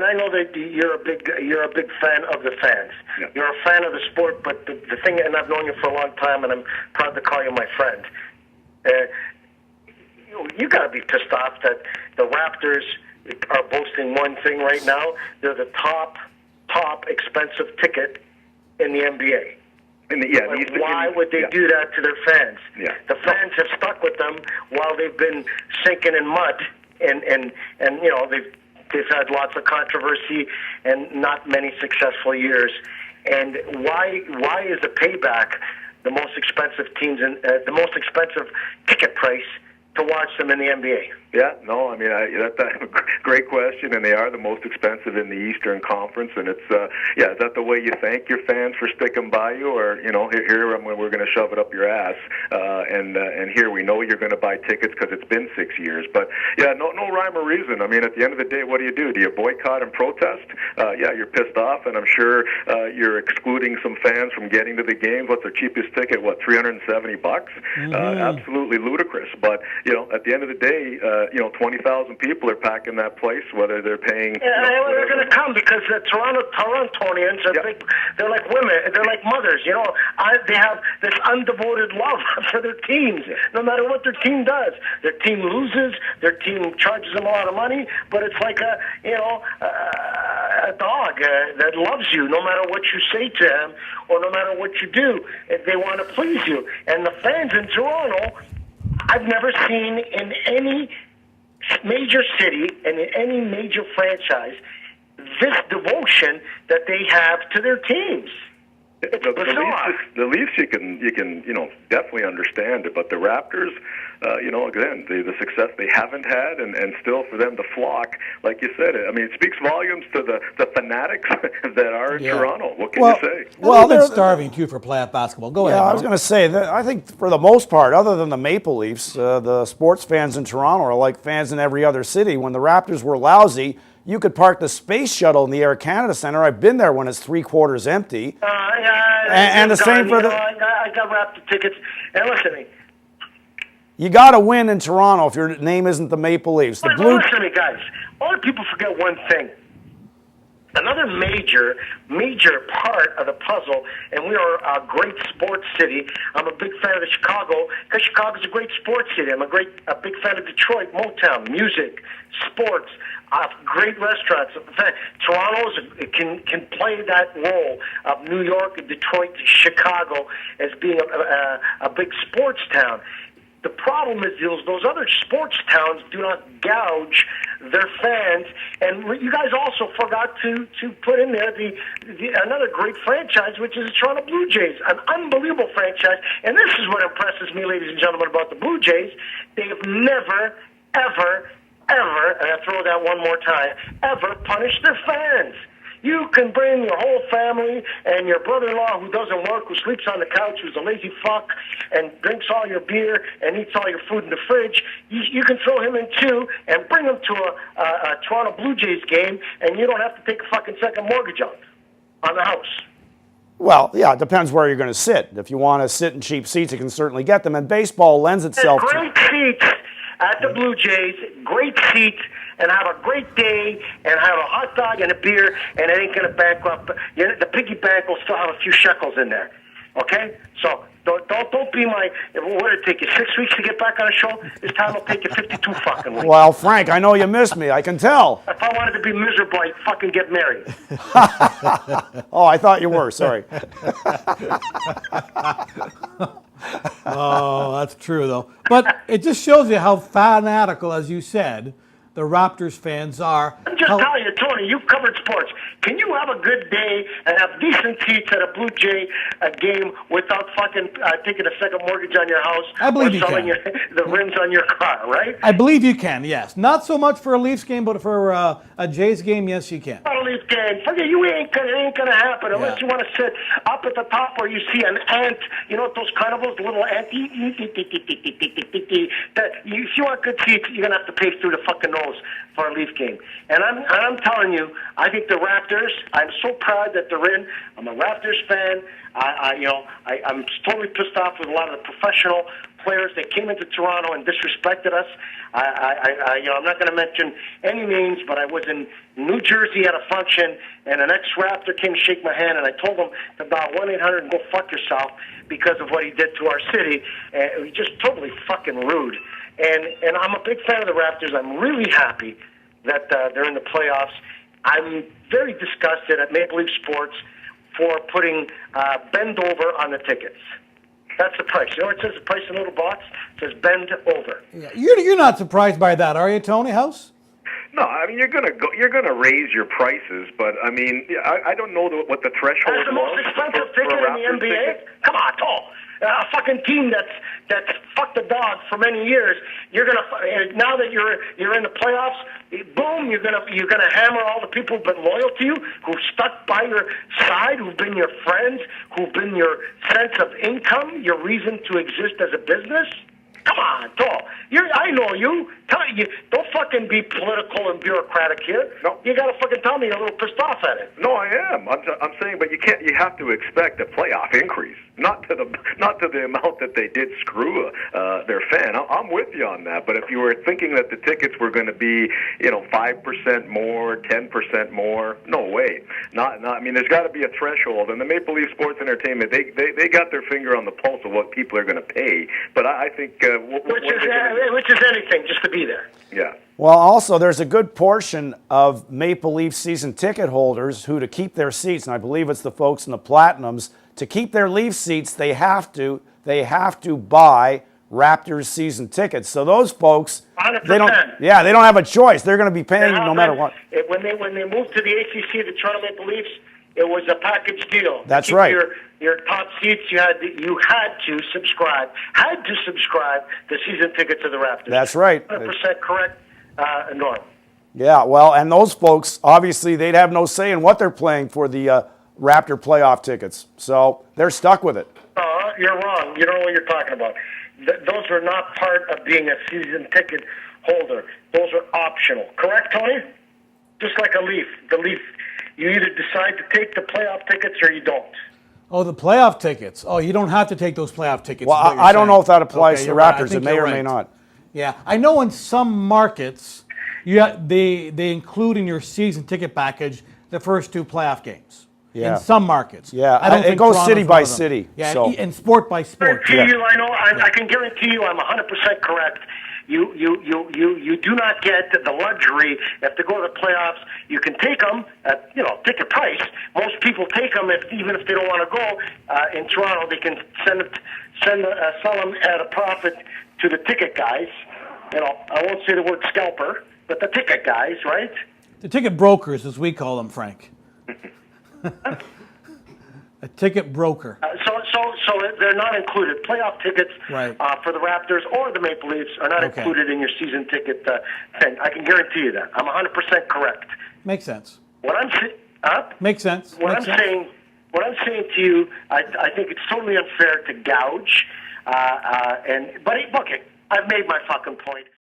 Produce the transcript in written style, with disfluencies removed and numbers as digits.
and I know that you're a big fan of the fans. Yeah. You're a fan of the sport, but the thing, and I've known you for a long time, and I'm proud to call you my friend. You got to be pissed off that the Raptors are boasting one thing right now. They're the top expensive ticket in the NBA. Why would they do that to their fans? Yeah. The fans have stuck with them while they've been sinking in mud, and you know they've had lots of controversy and not many successful years. And why is the payback the most expensive teams and the most expensive ticket price to watch them in the NBA? Yeah, no, I mean, that's a great question, and they are the most expensive in the Eastern Conference, and it's, is that the way you thank your fans for sticking by you, or, you know, here we're going to shove it up your ass, and here we know you're going to buy tickets because it's been 6 years, but, yeah, no rhyme or reason. I mean, at the end of the day, what do? Do you boycott and protest? You're pissed off, and I'm sure you're excluding some fans from getting to the games. What's their cheapest ticket, $370? Mm-hmm. Absolutely ludicrous, but, you know, at the end of the day, 20,000 people are packing that place, whether they're paying. They're going to come because the Torontonians are big. They're like women. They're like mothers. You know, they have this undevoted love for their teams, no matter what their team does. Their team loses. Their team charges them a lot of money, but it's like a dog that loves you, no matter what you say to him or no matter what you do. If they want to please you, and the fans in Toronto, I've never seen in any major city and in any major franchise this devotion that they have to their teams. It's bizarre. The Leafs, you can definitely understand it, but the Raptors, again, the success they haven't had, and still for them to flock, like you said, I mean, it speaks volumes to the fanatics that are in Toronto. What can you say? Well, they're starving too for playoff basketball. Go ahead. I was going to say that I think for the most part, other than the Maple Leafs, the sports fans in Toronto are like fans in every other city. When the Raptors were lousy, you could park the space shuttle in the Air Canada Centre. I've been there when it's 3/4 empty. And the same for the. I got Raptor tickets. And listen to me. You got to win in Toronto if your name isn't the Maple Leafs. Listen to me, guys. A lot of people forget one thing. Another major part of the puzzle, and we are a great sports city. I'm a big fan of Chicago because Chicago's a great sports city. I'm a big fan of Detroit, Motown, music, sports, great restaurants. Toronto can play that role of New York, Detroit, Chicago as being a big sports town. The problem is those other sports towns do not gouge their fans, and you guys also forgot to put in there another great franchise, which is the Toronto Blue Jays, an unbelievable franchise. And this is what impresses me, ladies and gentlemen, about the Blue Jays. They have never, ever, and I throw that one more time, ever punished their fans. You can bring your whole family and your brother-in-law who doesn't work, who sleeps on the couch, who's a lazy fuck, and drinks all your beer and eats all your food in the fridge. You can throw him in too and bring him to a Toronto Blue Jays game, and you don't have to take a fucking second mortgage on the house. Well, yeah, it depends where you're going to sit. If you want to sit in cheap seats, you can certainly get them. And baseball lends itself to... Great seats at the Blue Jays, great seats, and have a great day, and have a hot dog and a beer, and it ain't going to bankrupt. The piggy bank will still have a few shekels in there. Okay? So don't be my... What did it take you, 6 weeks to get back on a show? This time it'll take you 52 fucking weeks. Well, Frank, I know you missed me. I can tell. If I wanted to be miserable, I'd fucking get married. Oh, I thought you were. Sorry. Oh, that's true, though. But it just shows you how fanatical, as you said, the Raptors fans are. I'm just telling you, Tony, you've covered sports. Can you have a good day and have decent seats at a Blue Jay game without fucking taking a second mortgage on your house? I believe or you selling can. The rims on your car, right? I believe you can, yes. Not so much for a Leafs game, but for a Jays game, yes, you can. Not a Leafs game. Forget you, it ain't gonna happen unless you want to sit up at the top where you see an ant. You know those carnivals, the little ant. If you want good seats, you're gonna have to pay through the fucking nose for a Leaf game. And I'm telling you, I think the Raptors, I'm so proud that they're in. I'm a Raptors fan. I'm totally pissed off with a lot of the professional players that came into Toronto and disrespected us. I'm not going to mention any names, but I was in New Jersey at a function, and an ex-Raptor came to shake my hand, and I told him to dial 1-800 and go fuck yourself because of what he did to our city. And it was just totally fucking rude. And I'm a big fan of the Raptors. I'm really happy that they're in the playoffs. I'm very disgusted at Maple Leaf Sports for putting bend over on the tickets. That's the price. You know what it says, the price in a little box? It says bend over. Yeah. You're not surprised by that, are you, Tony House? No, I mean you're gonna raise your prices, but I mean I don't know what the threshold That's the most expensive for ticket in the Raptors NBA. ticket. Come on, Tall. A fucking team that's fucked the dog for many years. You're gonna now that you're in the playoffs, boom, you're gonna hammer all the people who've been loyal to you, who've stuck by your side, who've been your friends, who've been your sense of income, your reason to exist as a business. Come on, Tall. I know you. Don't fucking be political and bureaucratic here. No. You gotta fucking tell me you're a little pissed off at it. No, I am. I'm saying, but you have to expect a playoff increase, not to the amount that they did screw their fan. I'm with you on that. But if you were thinking that the tickets were going to be 5% more, 10% more, no way. Not. I mean, there's got to be a threshold. And the Maple Leaf Sports Entertainment, they got their finger on the pulse of what people are going to pay. But I think which is anything just to be there. Yeah. Well, also, there's a good portion of Maple Leaf season ticket holders who, to keep their seats, and I believe it's the folks in the Platinums, to keep their Leaf seats, they have to buy Raptors season tickets. So those folks, 100%. they don't have a choice. They're going to be paying no matter what. When they moved to the ACC, the Toronto Maple Leafs, it was a package deal. That's to keep right. Your top seats, you had to subscribe the season ticket to the Raptors. That's right. 100% correct, Norm. Yeah, well, and those folks, obviously, they'd have no say in what they're playing for the Raptor playoff tickets. So they're stuck with it. You're wrong. You don't know what you're talking about. Those are not part of being a season ticket holder. Those are optional. Correct, Tony? Just like a Leaf. The Leaf, you either decide to take the playoff tickets or you don't. Oh, the playoff tickets. Oh, you don't have to take those playoff tickets. Well, I don't know if that applies to Raptors. It may or may not. Yeah, I know in some markets, they include in your season ticket package the first two playoff games. Yeah. In some markets. Yeah, I don't it think goes Toronto's city by one of them. city. Yeah, so. and sport by sport. I can guarantee you I'm 100% correct. You do not get the luxury if they go to the playoffs. You can take them at ticket price. Most people take them even if they don't want to go. In Toronto, they can sell them at a profit to the ticket guys. I won't say the word scalper, but the ticket guys, right? The ticket brokers, as we call them, Frank. A ticket broker. So they're not included. Playoff tickets Right. For the Raptors or the Maple Leafs are not included in your season ticket thing. I can guarantee you that. I'm 100% correct. Makes sense. What I'm saying, Makes sense. What I'm saying to you, I think it's totally unfair to gouge. But look, I've made my fucking point.